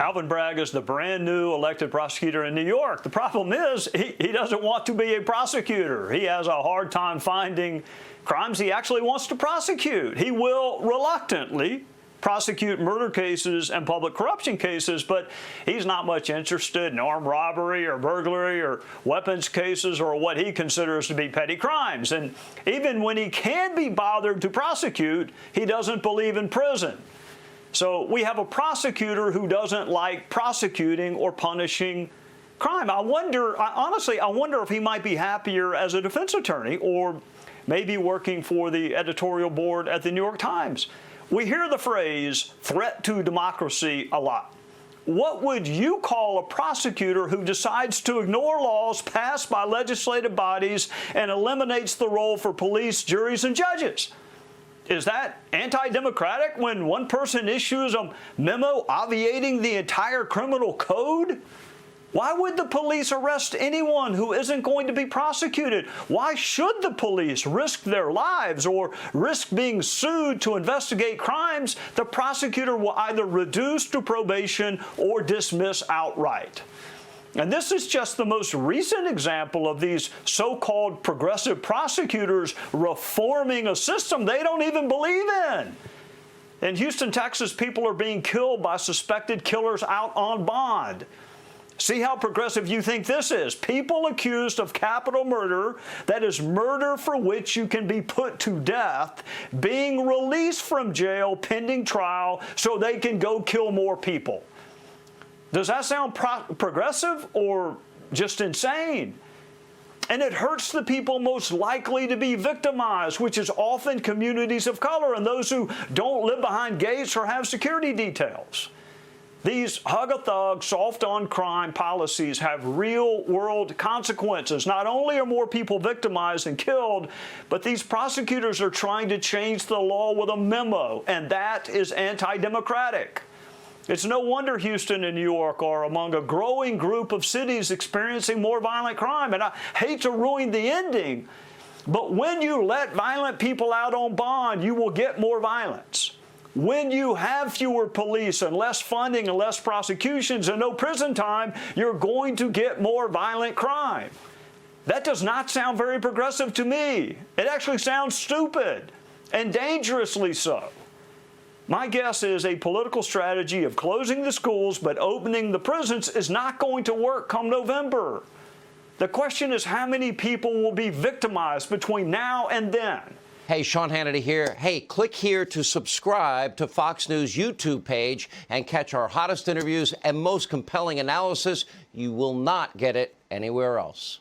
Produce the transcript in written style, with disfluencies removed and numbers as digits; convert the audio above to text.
Alvin Bragg is the brand new elected prosecutor in New York. The problem is he doesn't want to be a prosecutor. He has a hard time finding crimes he actually wants to prosecute. He will reluctantly prosecute murder cases and public corruption cases, but he's not much interested in armed robbery or burglary or weapons cases or what he considers to be petty crimes. And even when he can be bothered to prosecute, he doesn't believe in prison. So we have a prosecutor who doesn't like prosecuting or punishing crime. Honestly, I wonder if he might be happier as a defense attorney or maybe working for the editorial board at the New York Times. We hear the phrase threat to democracy a lot. What would you call a prosecutor who decides to ignore laws passed by legislative bodies and eliminates the role for police, juries, and judges? Is that anti-democratic when one person issues a memo obviating the entire criminal code? Why would the police arrest anyone who isn't going to be prosecuted? Why should the police risk their lives or risk being sued to investigate crimes the prosecutor will either reduce to probation or dismiss outright? And this is just the most recent example of these so-called progressive prosecutors reforming a system they don't even believe in. In Houston, Texas, people are being killed by suspected killers out on bond. See how progressive you think this is. People accused of capital murder, that is murder for which you can be put to death, being released from jail pending trial so they can go kill more people. Does that sound progressive or just insane? And it hurts the people most likely to be victimized, which is often communities of color and those who don't live behind gates or have security details. These hug-a-thug, soft-on-crime policies have real-world consequences. Not only are more people victimized and killed, but these prosecutors are trying to change the law with a memo, and that is anti-democratic. It's no wonder Houston and New York are among a growing group of cities experiencing more violent crime. And I hate to ruin the ending, but when you let violent people out on bond, you will get more violence. When you have fewer police and less funding and less prosecutions and no prison time, you're going to get more violent crime. That does not sound very progressive to me. It actually sounds stupid and dangerously so. My guess is a political strategy of closing the schools but opening the prisons is not going to work come November. The question is how many people will be victimized between now and then. Hey, Sean Hannity here. Hey, click here to subscribe to Fox News YouTube page and catch our hottest interviews and most compelling analysis. You will not get it anywhere else.